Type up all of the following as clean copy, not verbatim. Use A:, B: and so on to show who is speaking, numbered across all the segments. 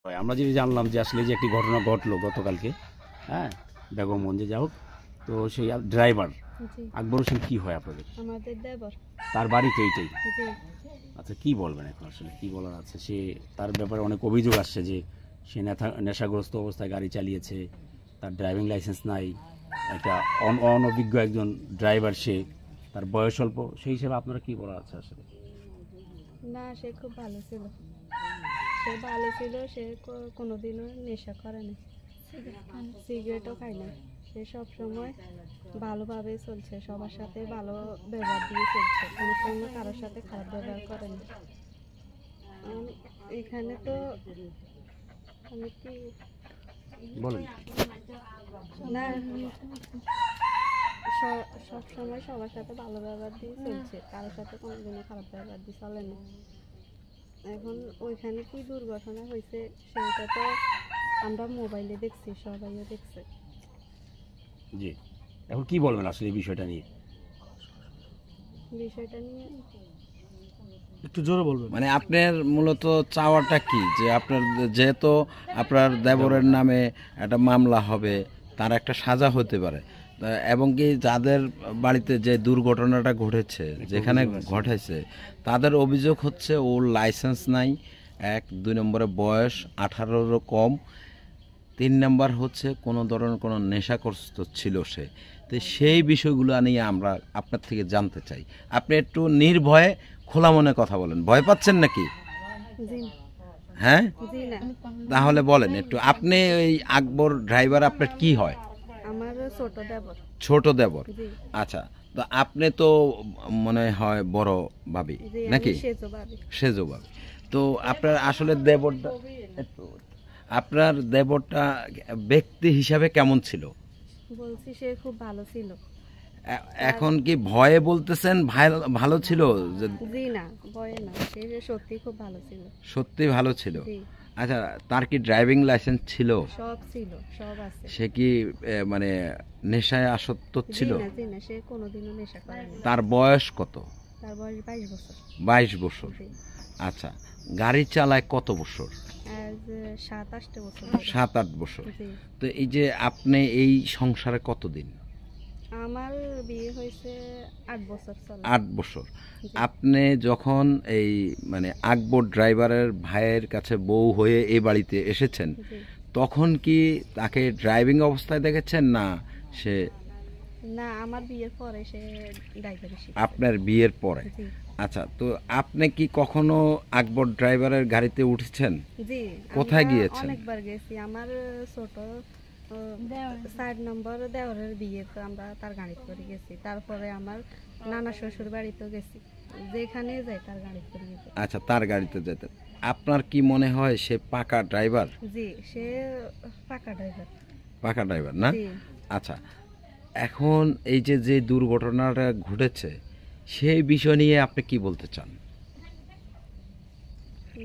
A: আমরা যেটা জানলাম যে আসলে যে একটি ঘটনা ঘটলো গতকালকে, হ্যাঁ, বেগমগঞ্জে যা হোক, তো সেই ড্রাইভার
B: জি,
A: আকবর হোসেন কি হয় আপনাদের?
B: আমাদের দেবর।
A: তার বাড়িতে এইটাই।
B: জি,
A: আচ্ছা, কি বলবেন এখন, আসলে কি বলার আছে? সে তার ব্যাপারে অনেক অভিযোগ আসছে যে সে নেশাগ্রস্ত অবস্থায় গাড়ি চালিয়েছে, তার ড্রাইভিং লাইসেন্স নাই, একটা অনভিজ্ঞ একজন ড্রাইভার সে, তার বয়স অল্প, সেই হিসেবে আপনারা কি বলার আছে আসলে?
B: না, সে খুব ভালো ছিল। সে ভালো ছিল, সে কোনোদিনও নেশা করে না, সিগারেটও খায় না। সে সব সময় ভালোভাবে চলছে, সবার সাথে ভালো ব্যবহার দিয়ে চলছে, কোনো সময় কারোর সাথে খারাপ ব্যবহার করে না। এখানে তো আমি কি
A: বলেন।
B: না, সব সময় সবার সাথে ভালো ব্যবহার দিয়ে চলছে, কারোর সাথে কোনোদিনও খারাপ ব্যবহার দিয়ে চলে না। এখন ওইখানে কি দুর্ঘটনা হয়েছে সেটা তো আমরা মোবাইলে দেখছি, সবাইও দেখছে।
A: জি, এখন কি বলবেন আসলে এই বিষয়টা নিয়ে?
B: বিষয়টা নিয়ে
C: একটু জোরে বলবেন।
D: মানে আপনার মূলত চাওয়াটা কি, যে আপনার যেহেতু আপনার দেবরের নামে একটা মামলা হবে, তার একটা সাজা হতে পারে, এবং কি যাদের বাড়িতে যে দুর্ঘটনাটা ঘটেছে, যেখানে ঘটেছে, তাদের অভিযোগ হচ্ছে ওর লাইসেন্স নাই, 1 2 নম্বরে বয়স 18-রও কম, 3 নাম্বার হচ্ছে কোনো ধরনের কোনো নেশাগ্রস্ত ছিল সে। তো সেই বিষয়গুলো নিয়ে আমরা আপনার থেকে জানতে চাই। আপনি একটু নির্ভয়ে খোলা মনে কথা বলেন, ভয় পাচ্ছেন নাকি?
B: জি না,
D: হ্যাঁ,
B: জি না,
D: তাহলে বলেন একটু। আপনি ওই আকবর ড্রাইভার আপনার কি হয়?
B: আমার ছোট দেবর।
D: ছোট দেবর।
B: জি,
D: আচ্ছা, তো আপনি তো মনে হয় বড় ভাবি
B: জি,
D: নাকি?
B: আমি সেজো ভাবি।
D: সেজো ভাবি। তো আপনার আসলে দেবরটা একটু, আপনার দেবরটা ব্যক্তি হিসাবে কেমন ছিল?
B: বলছি সে খুব ভালো ছিল।
D: এখন কি ভয়ে বলতেছেন ভালো ছিল? যে
B: জি না, ভয়ে না, সে সত্যি খুব ভালো ছিল।
D: সত্যি ভালো ছিল?
B: জি,
D: আচ্ছা, তার কি ড্রাইভিং লাইসেন্স ছিল?
B: সব ছিল, সব আছে।
D: সে কি মানে নেশায় আসক্ত
B: জি
D: ছিল?
B: না, জি না, সে কোনোদিনও নেশা করে না।
D: তার বয়স কত?
B: তার বয়স 22 বছর।
D: 22 বছর।
B: জি,
D: আচ্ছা, গাড়ি চালায় কত বছর?
B: আজ 7-8 বছর।
D: 7-8 বছর।
B: জি,
D: তো এই যে আপনি এই সংসারে কতদিন?
B: আমার বিয়ে হয়েছে 8 বছর চলে।
D: 8 বছর।
B: জি,
D: আপনি যখন এই মানে আকবর ড্রাইভারের ভাইয়ের কাছে বউ হয়ে এই বাড়িতে এসেছেন,
B: জি,
D: তখন কি তাকে ড্রাইভিং অবস্থায় দেখেছেন, না সে
B: না, আমার বিয়ের পরে সে ড্রাইভারি শিখছে।
D: আপনার বিয়ের পরে?
B: জি,
D: আচ্ছা, তো আপনি কি কখনো আকবর ড্রাইভারের গাড়িতে উঠেছেন?
B: জি,
D: কোথায়
B: আমরা
D: গিয়েছেন?
B: অনেকবার গেছি। আমার ছোট 4 নম্বর দেওরের বিয়ে তো আমরা তার গাড়ি করে গেছি। তারপরে আমার নানা শ্বশুর বাড়িতেও গেছি, যেখানে যাই তার গাড়ি করে গেছি।
D: আচ্ছা, তার গাড়িতে যেতেন। আপনার কি মনে হয় সে পাকা ড্রাইভার?
B: জি, সে পাকা ড্রাইভার।
D: পাকা ড্রাইভার না?
B: জি,
D: আচ্ছা, এখন এই যে যে দুর্ঘটনাটা ঘটেছে, সেই বিষয় নিয়ে আপনি কি বলতে চান?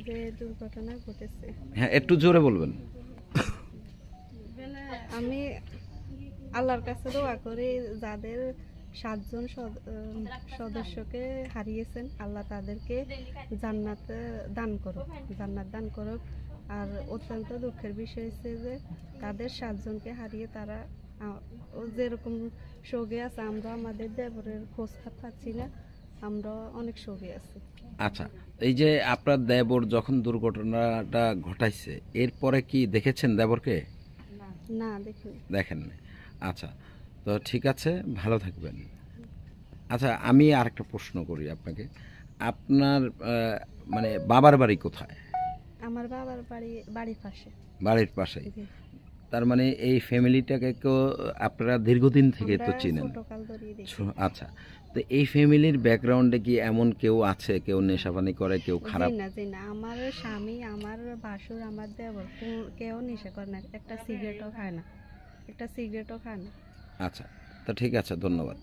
B: যে দুর্ঘটনা ঘটেছে,
D: হ্যাঁ, একটু জোরে বলবেন।
B: আমি আল্লাহর কাছে দোয়া করি যাদের 7 জন সদস্যকে হারিয়েছেন, আল্লাহ তাদেরকে জান্নাত দান করুক, জান্নাত দান করুক। আর অত্যন্ত দুঃখের বিষয় হচ্ছে যে তাদের 7 জনকে হারিয়ে তারা ও যেরকম শোকে আছে, আমরা আমাদের দেবরের খোঁজ পাচ্ছি না, আমরা অনেক শোকে আছি।
D: আচ্ছা, এই যে আপনার দেবর যখন দুর্ঘটনাটা ঘটাইছে, এরপরে কি দেখেছেন দেবরকে?
B: না, দেখিনি।
D: দেখেন না? আচ্ছা, তো ঠিক আছে, ভালো থাকবেন। আচ্ছা, আমি আরেকটা প্রশ্ন করি আপনাকে। আপনার মানে বাবার বাড়ি কোথায়?
B: আমার বাবার বাড়ির পাশে।
D: বাড়ির পাশেই?
B: জি,
D: তার মানে এই ফ্যামিলিটাকে কেউ আপনারা দীর্ঘদিন থেকে তো
B: আমরা
D: চিনেন?
B: ছোটকাল ধরেই দেখি।
D: আচ্ছা, তো এই ফ্যামিলির ব্যাকগ্রাউন্ডে কি এমন কেউ আছে, কেউ নেশাপানি করে, কেউ খারাপ?
B: জি না, জি না, আমার স্বামী, আমার ভাসুর, আমার দেবর কেউ নেশা করে না, একটা সিগারেটও খায় না, একটা সিগারেটও খায় না।
D: আচ্ছা, তো ঠিক আছে, ধন্যবাদ।